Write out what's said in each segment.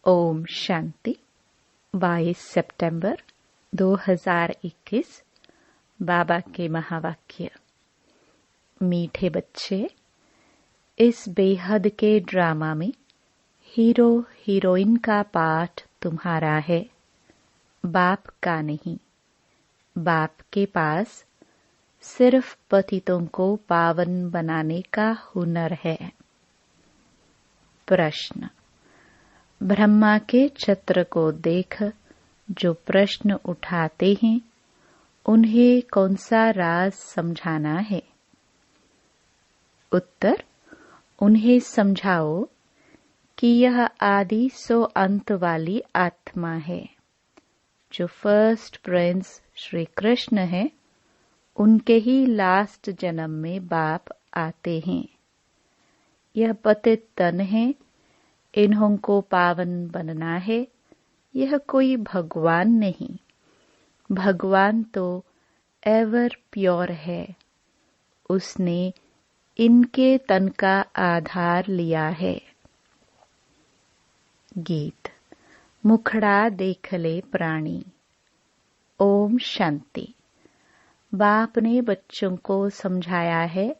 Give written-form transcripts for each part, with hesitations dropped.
ओम शांति। 22 सितंबर 2021। बाबा के महावाक्य। मीठे बच्चे, इस बेहद के ड्रामा में हीरो हीरोइन का पाठ तुम्हारा है, बाप का नहीं। बाप के पास सिर्फ पतितों को पावन बनाने का हुनर है। प्रश्न। ब्रह्मा के छत्र को देख जो प्रश्न उठाते हैं, उन्हें कौन सा राज समझाना है? उत्तर। उन्हें समझाओ कि यह आदि सो अंत वाली आत्मा है। जो फर्स्ट प्रिंस श्री कृष्ण है, उनके ही लास्ट जन्म में बाप आते हैं। यह पतित तन है, इन्हों को पावन बनना है। यह कोई भगवान नहीं, भगवान तो एवर प्योर है। उसने इनके तन का आधार लिया है। गीत। मुखड़ा देख ले प्राणी। ओम शांति। बाप ने बच्चों को समझाया है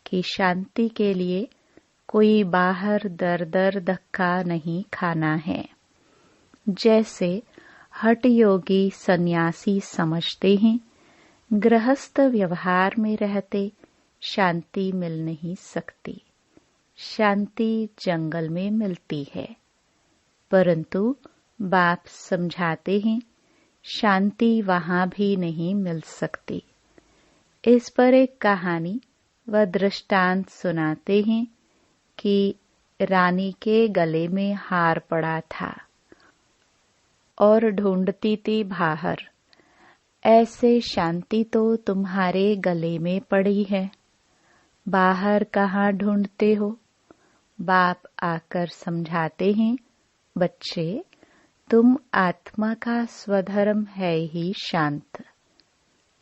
कि शांति के लिए कोई बाहर दर दर धक्का नहीं खाना है। जैसे हठ योगी सन्यासी समझते हैं, गृहस्थ व्यवहार में रहते शांति मिल नहीं सकती। शांति जंगल में मिलती है, परंतु बाप समझाते हैं शांति वहां भी नहीं मिल सकती। इस पर एक कहानी व दृष्टांत सुनाते हैं कि रानी के गले में हार पड़ा था और ढूंढती थी बाहर। ऐसे शांति तो तुम्हारे गले में पड़ी है, बाहर कहाँ ढूंढते हो? बाप आकर समझाते हैं, बच्चे तुम आत्मा का स्वधर्म है ही शांत।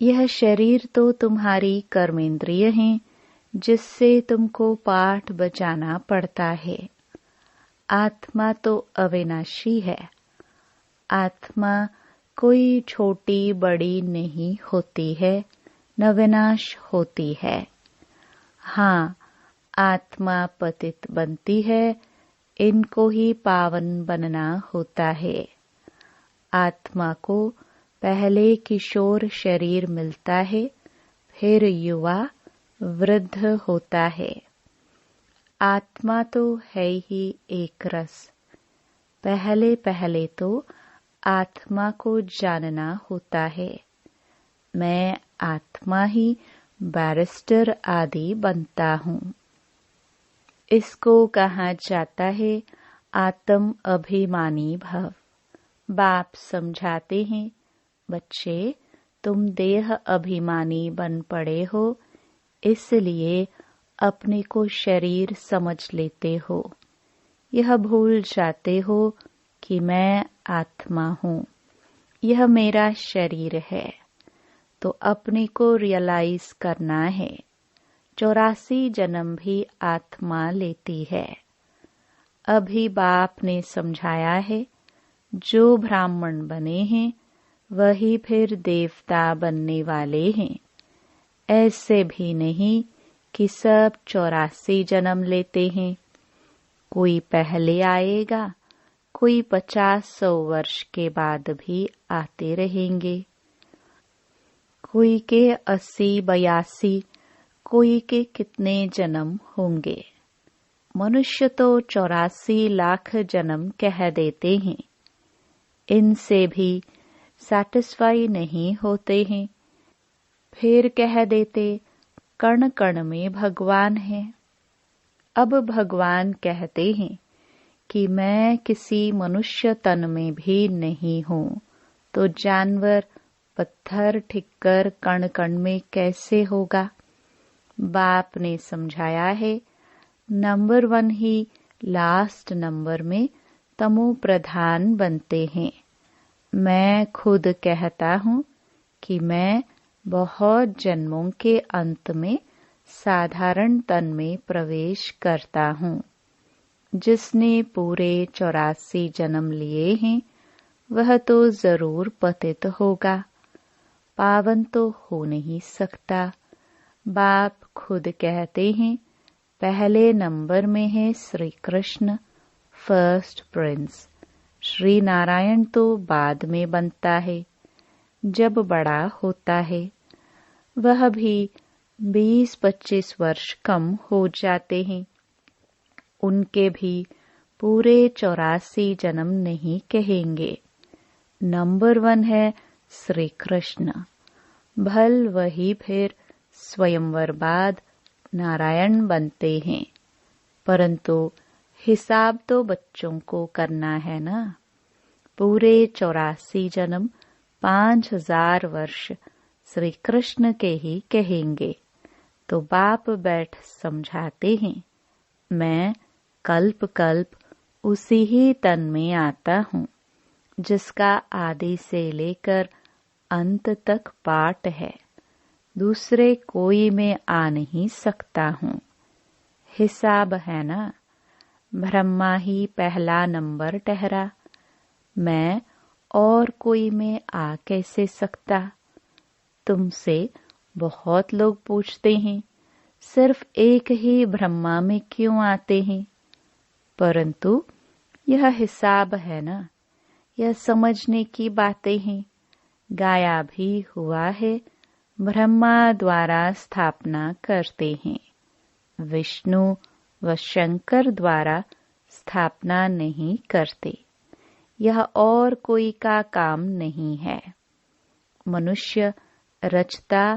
यह शरीर तो तुम्हारी कर्मेंद्रिय है, जिससे तुमको पाठ बजाना पड़ता है। आत्मा तो अविनाशी है। आत्मा कोई छोटी बड़ी नहीं होती है, न विनाश होती है। हाँ, आत्मा पतित बनती है, इनको ही पावन बनना होता है। आत्मा को पहले किशोर शरीर मिलता है, फिर युवा वृद्ध होता है। आत्मा तो है ही एक रस। पहले पहले तो आत्मा को जानना होता है। मैं आत्मा ही बैरिस्टर आदि बनता हूँ। इसको कहा जाता है आत्म अभिमानी भव। बाप समझाते हैं, बच्चे तुम देह अभिमानी बन पड़े हो, इसलिए अपने को शरीर समझ लेते हो। यह भूल जाते हो कि मैं आत्मा हूँ, यह मेरा शरीर है। तो अपने को रियलाइज करना है। 84 जन्म भी आत्मा लेती है। अभी बाप ने समझाया है, जो ब्राह्मण बने हैं वही फिर देवता बनने वाले हैं। ऐसे भी नहीं कि सब 84 जन्म लेते हैं। कोई पहले आएगा, कोई 50-100 वर्ष के बाद भी आते रहेंगे। कोई के 80-82, कोई के कितने जन्म होंगे। मनुष्य तो 84 लाख जन्म कह देते हैं। इनसे भी सैटिस्फाई नहीं होते हैं। फिर कह देते कण कण में भगवान है। अब भगवान कहते हैं कि मैं किसी मनुष्य तन में भी नहीं हूँ, तो जानवर पत्थर ठिक्कर कण कण में कैसे होगा? बाप ने समझाया है, नंबर 1 ही लास्ट नंबर में तमो प्रधान बनते हैं। मैं खुद कहता हूँ कि मैं बहुत जन्मों के अंत में साधारण तन में प्रवेश करता हूँ। जिसने पूरे 84 जन्म लिए हैं वह तो जरूर पतित होगा, पावन तो हो नहीं सकता। बाप खुद कहते हैं पहले नंबर में है श्री कृष्ण, फर्स्ट प्रिंस। श्री नारायण तो बाद में बनता है, जब बड़ा होता है। वह भी 20-25 वर्ष कम हो जाते हैं। उनके भी पूरे 84 जन्म नहीं कहेंगे। नंबर 1 है श्री कृष्ण। भल वही फिर स्वयंवर बाद नारायण बनते हैं, परंतु हिसाब तो बच्चों को करना है ना। पूरे 84 जन्म 5000 वर्ष श्री कृष्ण के ही कहेंगे। तो बाप बैठ समझाते हैं, मैं कल्प कल्प उसी ही तन में आता हूँ जिसका आदि से लेकर अंत तक पाठ है। दूसरे कोई में आ नहीं सकता हूँ। हिसाब है ना। ब्रह्मा ही पहला नंबर ठहरा, मैं और कोई में आ कैसे सकता। तुमसे बहुत लोग पूछते हैं सिर्फ एक ही ब्रह्मा में क्यों आते हैं, परंतु यह हिसाब है ना। यह समझने की बातें हैं। गाया भी हुआ है, ब्रह्मा द्वारा स्थापना करते हैं, विष्णु व शंकर द्वारा स्थापना नहीं करते। यह और कोई का काम नहीं है। मनुष्य रचता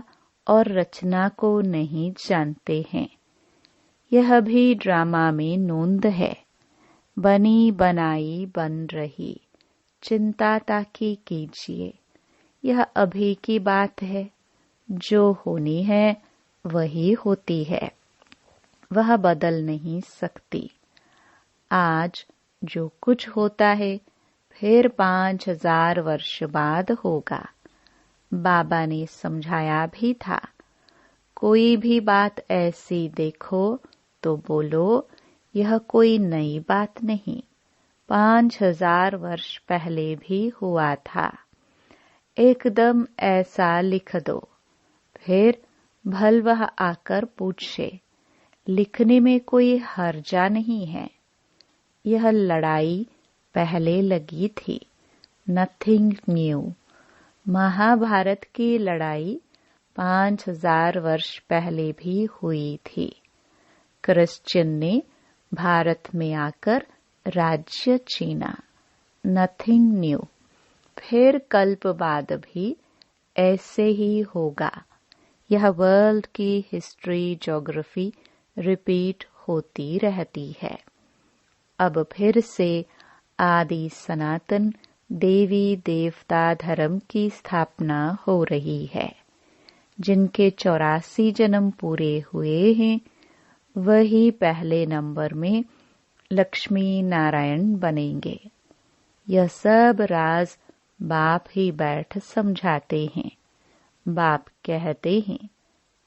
और रचना को नहीं जानते हैं। यह भी ड्रामा में नोंद है। बनी बनाई बन रही, चिंता ताकि कीजिए। यह अभी की बात है। जो होनी है वही होती है, वह बदल नहीं सकती। आज जो कुछ होता है फिर 5000 वर्ष बाद होगा। बाबा ने समझाया भी था, कोई भी बात ऐसी देखो तो बोलो यह कोई नई बात नहीं, 5000 वर्ष पहले भी हुआ था। एकदम ऐसा लिख दो, फिर भल वह आकर पूछे। लिखने में कोई हर्जा नहीं है। यह लड़ाई पहले लगी थी, नथिंग न्यू। महाभारत की लड़ाई 5000 वर्ष पहले भी हुई थी। क्रिश्चियन ने भारत में आकर राज्य छीना, नथिंग न्यू। फिर कल्प बाद भी ऐसे ही होगा। यह वर्ल्ड की हिस्ट्री ज्योग्राफी रिपीट होती रहती है। अब फिर से आदि सनातन देवी देवता धर्म की स्थापना हो रही है। जिनके 84 जन्म पूरे हुए हैं वही पहले नंबर में लक्ष्मी नारायण बनेंगे। यह सब राज बाप ही बैठ समझाते हैं। बाप कहते हैं,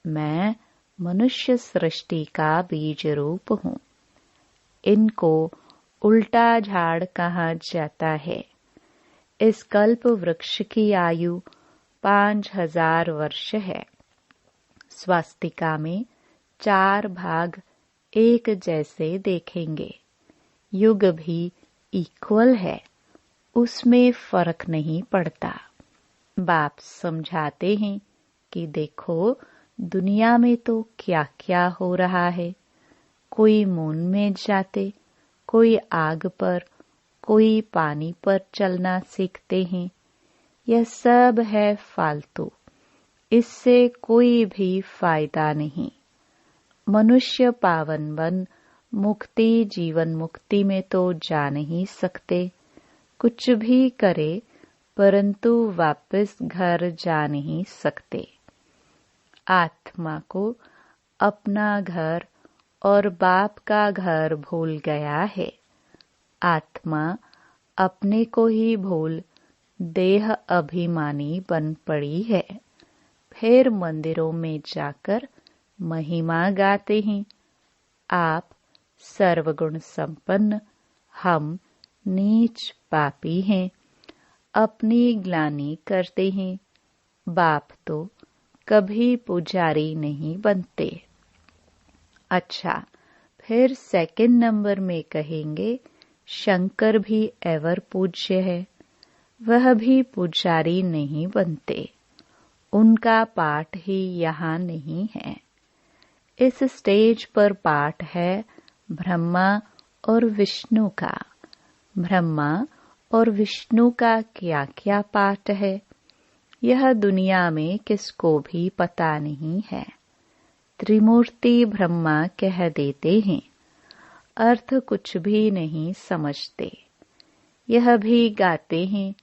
मैं मनुष्य सृष्टि का बीज रूप हूँ। इनको उल्टा झाड़ कहा जाता है। इस कल्प वृक्ष की आयु 5000 वर्ष है। स्वास्तिका में 4 भाग एक जैसे देखेंगे। युग भी इक्वल है, उसमें फर्क नहीं पड़ता। बाप समझाते हैं कि देखो दुनिया में तो क्या क्या हो रहा है। कोई मून में जाते, कोई आग पर, कोई पानी पर चलना सीखते हैं। यह सब है फालतू, इससे कोई भी फायदा नहीं। मनुष्य पावन बन मुक्ति जीवन मुक्ति में तो जा नहीं सकते। कुछ भी करे परंतु वापस घर जा नहीं सकते। आत्मा को अपना घर और बाप का घर भूल गया है। आत्मा अपने को ही भूल देह अभिमानी बन पड़ी है। फिर मंदिरों में जाकर महिमा गाते हैं। आप सर्वगुण संपन्न हम नीच पापी हैं, अपनी ग्लानि करते हैं। बाप तो कभी पुजारी नहीं बनते। अच्छा, फिर सेकंड नंबर में कहेंगे शंकर भी एवर पूज्य है, वह भी पुजारी नहीं बनते, उनका पाठ ही यहाँ नहीं है। इस स्टेज पर पाठ है ब्रह्मा और विष्णु का। ब्रह्मा और विष्णु का क्या क्या पाठ है, यह दुनिया में किसको भी पता नहीं है। त्रिमूर्ति ब्रह्मा कह देते हैं, अर्थ कुछ भी नहीं समझते। यह भी गाते हैं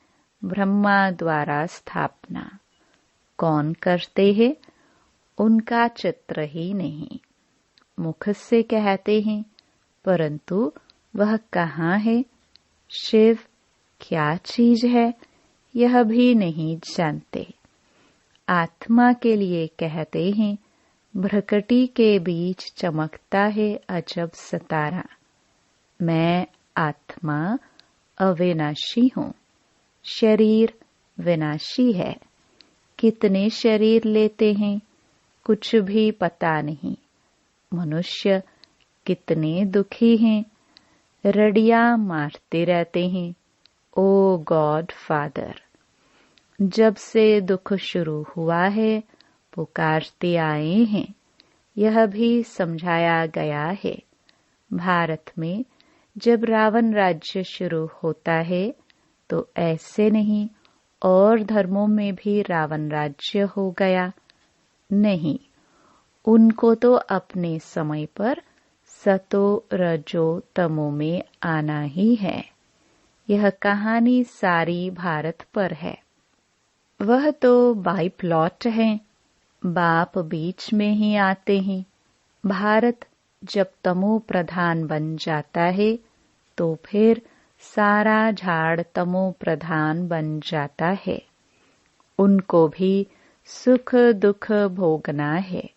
ब्रह्मा द्वारा स्थापना। कौन करते हैं, उनका चित्र ही नहीं। मुख से कहते हैं, परंतु वह कहाँ है। शिव क्या चीज है, यह भी नहीं जानते। आत्मा के लिए कहते हैं, भ्रकटी के बीच चमकता है अजब सितारा। मैं आत्मा अविनाशी हूँ, शरीर विनाशी है। कितने शरीर लेते हैं, कुछ भी पता नहीं। मनुष्य कितने दुखी हैं, रड़ियां मारते रहते हैं। ओ गॉड फादर, जब से दुख शुरू हुआ है पुकारते आए हैं। यह भी समझाया गया है। भारत में जब रावण राज्य शुरू होता है तो ऐसे नहीं और धर्मों में भी रावण राज्य हो गया नहीं। उनको तो अपने समय पर सतो रजो तमो में आना ही है। यह कहानी सारी भारत पर है। वह तो बाई प्लॉट है, बाप बीच में ही आते हैं। भारत जब तमो प्रधान बन जाता है तो फिर सारा झाड़ तमो प्रधान बन जाता है। उनको भी सुख दुख भोगना है।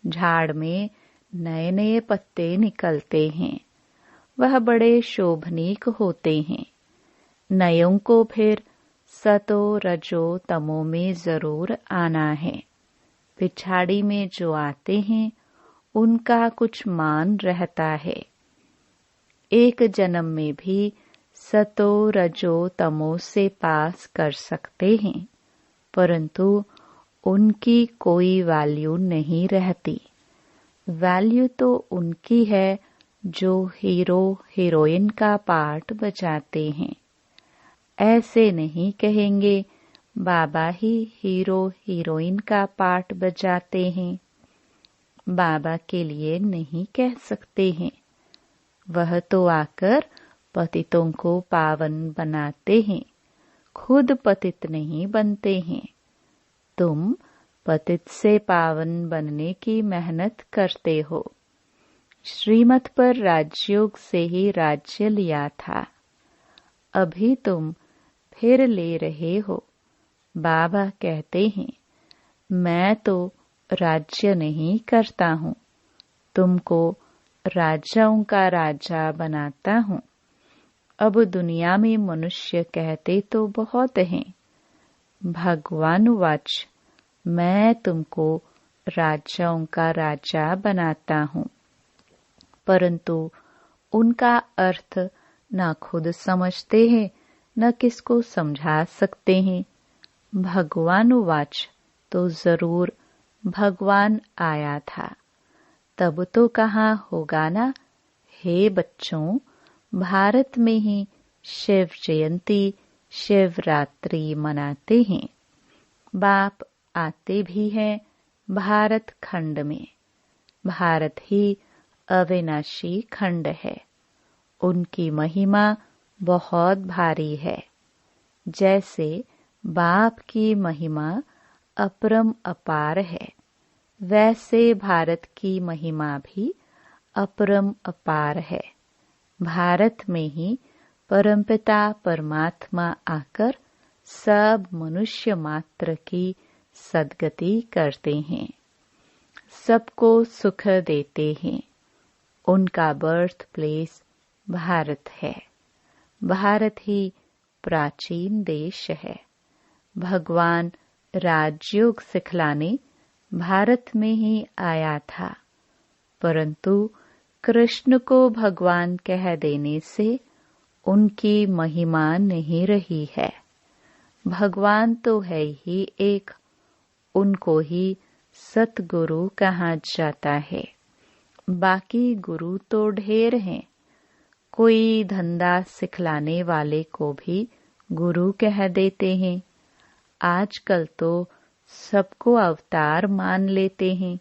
झाड़ में नए नए पत्ते निकलते हैं, वह बड़े शोभनीक होते हैं। नयों को फिर सतो रजो तमो में जरूर आना है। पिछाड़ी में जो आते हैं उनका कुछ मान रहता है। एक जन्म में भी सतो रजो तमो से पास कर सकते हैं, परंतु उनकी कोई वैल्यू नहीं रहती। वैल्यू तो उनकी है जो हीरो हीरोइन का पार्ट बजाते हैं। ऐसे नहीं कहेंगे बाबा ही हीरो हीरोइन का पार्ट बजाते हैं। बाबा के लिए नहीं कह सकते हैं। वह तो आकर पतितों को पावन बनाते हैं, खुद पतित नहीं बनते हैं। तुम पतित से पावन बनने की मेहनत करते हो। श्रीमत पर राजयोग से ही राज्य लिया था, अभी तुम फिर ले रहे हो। बाबा कहते हैं, मैं तो राज्य नहीं करता हूँ, तुमको राजाओं का राजा बनाता हूँ। अब दुनिया में मनुष्य कहते तो बहुत हैं। भगवान वाच, मैं तुमको राजाओं का राजा बनाता हूँ, परंतु उनका अर्थ न खुद समझते हैं न किसको समझा सकते हैं। भगवान वाच तो जरूर भगवान आया था, तब तो कहाँ होगा ना। हे बच्चों, भारत में ही शिव जयंती शिवरात्रि मनाते हैं। बाप आते भी हैं भारत खंड में। भारत ही अविनाशी खंड है। उनकी महिमा बहुत भारी है। जैसे बाप की महिमा अपरम अपार है, वैसे भारत की महिमा भी अपरम अपार है। भारत में ही परमपिता परमात्मा आकर सब मनुष्य मात्र की सद्गति करते हैं, सबको सुख देते हैं। उनका बर्थ प्लेस भारत है। भारत ही प्राचीन देश है। भगवान राजयोग सिखलाने भारत में ही आया था, परंतु कृष्ण को भगवान कह देने से उनकी महिमा नहीं रही है। भगवान तो है ही एक, उनको ही सतगुरु कहा जाता है। बाकी गुरु तो ढेर हैं। कोई धंधा सिखलाने वाले को भी गुरु कह देते हैं। आजकल तो सबको अवतार मान लेते हैं,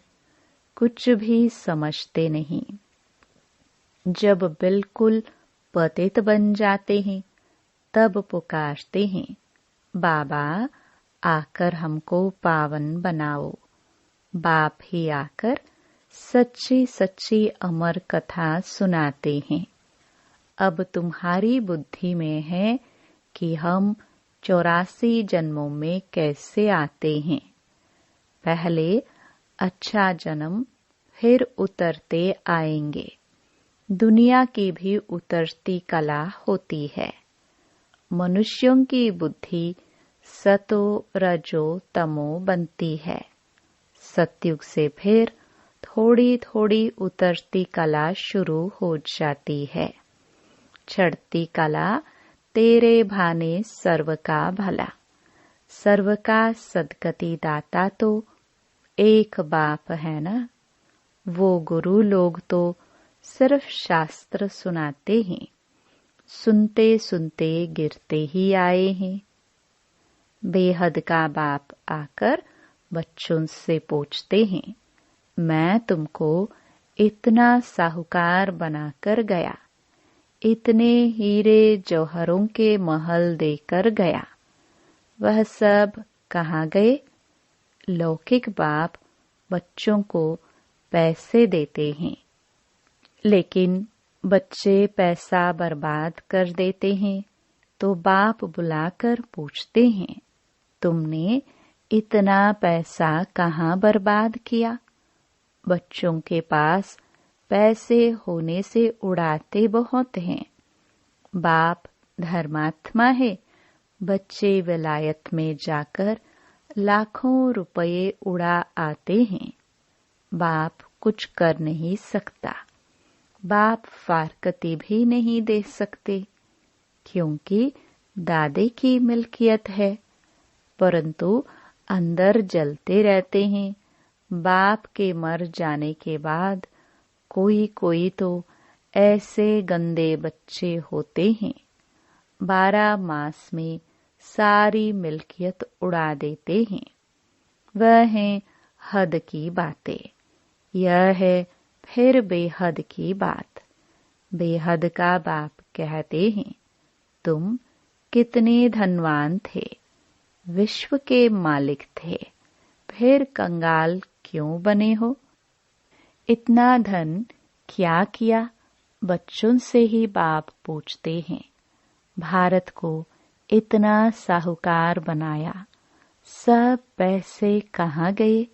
कुछ भी समझते नहीं। जब बिल्कुल पतित बन जाते हैं तब पुकारते हैं, बाबा आकर हमको पावन बनाओ। बाप ही आकर सच्ची सच्ची अमर कथा सुनाते हैं। अब तुम्हारी बुद्धि में है कि हम 84 जन्मों में कैसे आते हैं। पहले अच्छा जन्म, फिर उतरते आएंगे। दुनिया की भी उतरती कला होती है। मनुष्यों की बुद्धि सतो रजो तमो बनती है। सतयुग से फिर थोड़ी थोड़ी उतरती कला शुरू हो जाती है। चढ़ती कला तेरे भाने सर्व का भला। सर्व का सदगति दाता तो एक बाप है ना। वो गुरु लोग तो सिर्फ शास्त्र सुनाते हैं, सुनते सुनते गिरते ही आए हैं। बेहद का बाप आकर बच्चों से पूछते हैं, मैं तुमको इतना साहूकार बनाकर गया, इतने हीरे जौहरों के महल देकर गया, वह सब कहाँ गए? लौकिक बाप बच्चों को पैसे देते हैं, लेकिन बच्चे पैसा बर्बाद कर देते हैं तो बाप बुलाकर पूछते हैं, तुमने इतना पैसा कहाँ बर्बाद किया? बच्चों के पास पैसे होने से उड़ाते बहुत हैं। बाप धर्मात्मा है, बच्चे विलायत में जाकर लाखों रुपए उड़ा आते हैं। बाप कुछ कर नहीं सकता। बाप फारकती भी नहीं दे सकते, क्योंकि दादे की मिल्कियत है, परंतु अंदर जलते रहते हैं। बाप के मर जाने के बाद कोई कोई तो ऐसे गंदे बच्चे होते हैं, 12 मास में सारी मिल्कियत उड़ा देते हैं। वह है हद की बातें। यह है फिर बेहद की बात। बेहद का बाप कहते हैं, तुम कितने धनवान थे, विश्व के मालिक थे, फिर कंगाल क्यों बने हो? इतना धन क्या किया? बच्चों से ही बाप पूछते हैं। भारत को इतना साहूकार बनाया, सब पैसे कहाँ गए?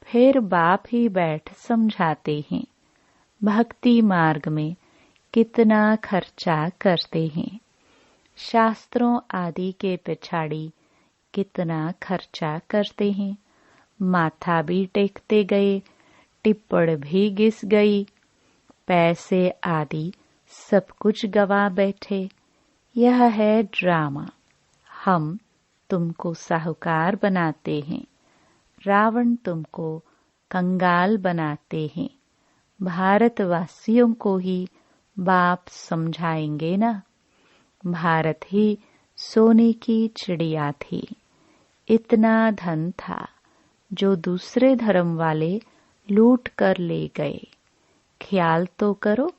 फिर बाप ही बैठ समझाते हैं, भक्ति मार्ग में कितना खर्चा करते हैं, शास्त्रों आदि के पिछाड़ी कितना खर्चा करते हैं। माथा भी टेकते गए, टिप्पण भी घिस गई, पैसे आदि सब कुछ गवा बैठे। यह है ड्रामा। हम तुमको साहूकार बनाते हैं, रावण तुमको कंगाल बनाते हैं। भारतवासियों को ही बाप समझाएंगे ना। भारत ही सोने की चिड़िया थी। इतना धन था जो दूसरे धर्म वाले लूट कर ले गए। ख्याल तो करो,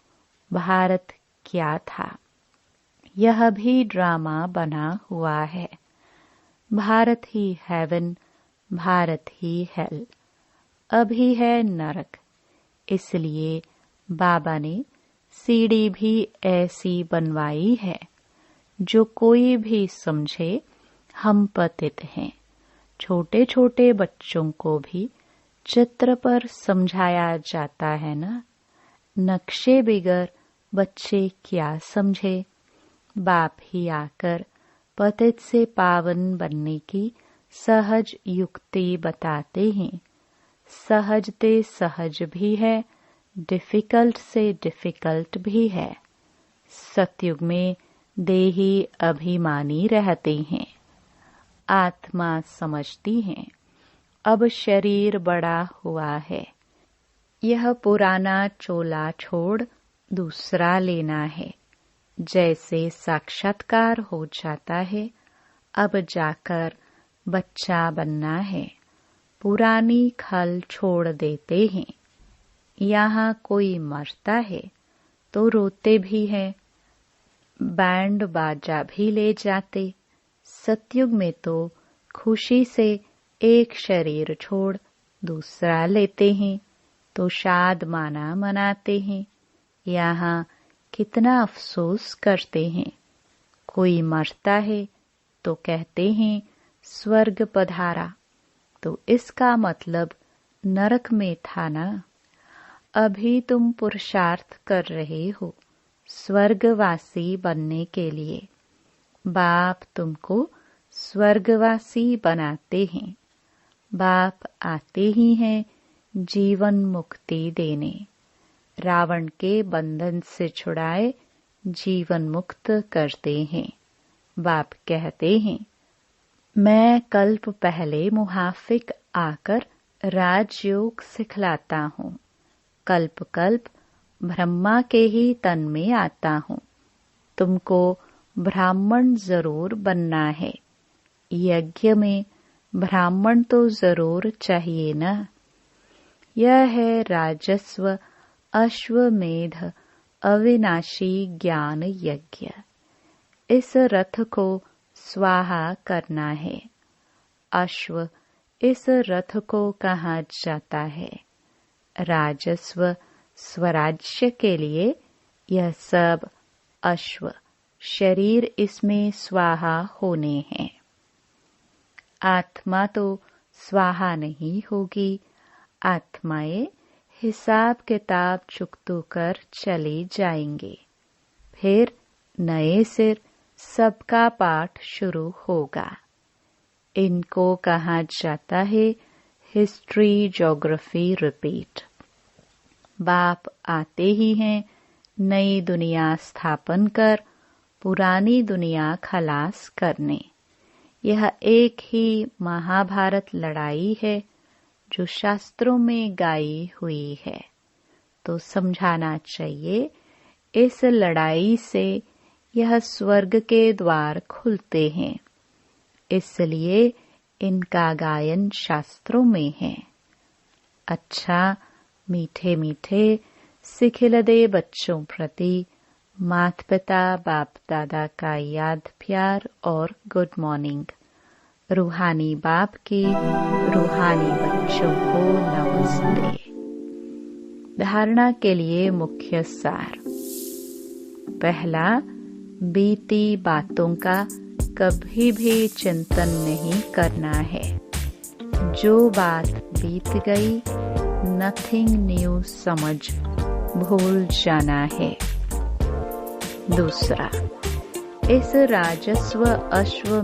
भारत क्या था। यह भी ड्रामा बना हुआ है। भारत ही हेवन, भारत ही हेल, अभी है नरक। इसलिए बाबा ने सीढ़ी भी ऐसी बनवाई है जो कोई भी समझे हम पतित हैं। छोटे छोटे बच्चों को भी चित्र पर समझाया जाता है ना। नक्शे बिगर बच्चे क्या समझे। बाप ही आकर पतित से पावन बनने की सहज युक्ति बताते हैं। सहजते सहज भी है, डिफिकल्ट से डिफिकल्ट भी है। सतयुग में देही अभिमानी रहते हैं, आत्मा समझती हैं अब शरीर बड़ा हुआ है, यह पुराना चोला छोड़ दूसरा लेना है। जैसे साक्षात्कार हो जाता है, अब जाकर बच्चा बनना है। पुरानी खल छोड़ देते हैं। यहाँ कोई मरता है तो रोते भी हैं, बैंड बाजा भी ले जाते। सतयुग में तो खुशी से एक शरीर छोड़ दूसरा लेते हैं तो शादमाना मनाते हैं। यहाँ कितना अफसोस करते हैं। कोई मरता है तो कहते हैं स्वर्ग पधारा, तो इसका मतलब नरक में था ना। अभी तुम पुरुषार्थ कर रहे हो स्वर्गवासी बनने के लिए। बाप तुमको स्वर्गवासी बनाते हैं। बाप आते ही हैं जीवन मुक्ति देने। रावण के बंधन से छुड़ाए जीवन मुक्त करते हैं। बाप कहते हैं मैं कल्प पहले मुहाफिक आकर राजयोग सिखलाता हूँ। कल्प कल्प ब्रह्मा के ही तन में आता हूँ। तुमको ब्राह्मण जरूर बनना है। यज्ञ में ब्राह्मण तो जरूर चाहिए न। यह है राजस्व अश्वमेध अविनाशी ज्ञान यज्ञ। इस रथ को स्वाहा करना है। अश्व इस रथ को कहा जाता है। राजस्व स्वराज्य के लिए यह सब अश्व शरीर इसमें स्वाहा होने हैं। आत्मा तो स्वाहा नहीं होगी। आत्माएं हिसाब किताब चुकतो कर चले जाएंगे। फिर नए सिर सबका पाठ शुरू होगा। इनको कहा जाता है हिस्ट्री ज्योग्राफी रिपीट। बाप आते ही हैं नई दुनिया स्थापन कर पुरानी दुनिया खलास करने। यह एक ही महाभारत लड़ाई है जो शास्त्रों में गाई हुई है। तो समझाना चाहिए इस लड़ाई से यह स्वर्ग के द्वार खुलते हैं। इसलिए इनका गायन शास्त्रों में है। अच्छा मीठे मीठे सिखिल दे बच्चों प्रति माता पिता बाप दादा का याद प्यार और गुड मॉर्निंग। रूहानी बाप के रूहानी बच्चों को नमस्ते। धारणा के लिए मुख्य सार। पहला, बीती बातों का कभी भी चिंतन नहीं करना है। जो बात बीत गई नथिंग न्यू समझ भूल जाना है। दूसरा, इस राजस्व अश्व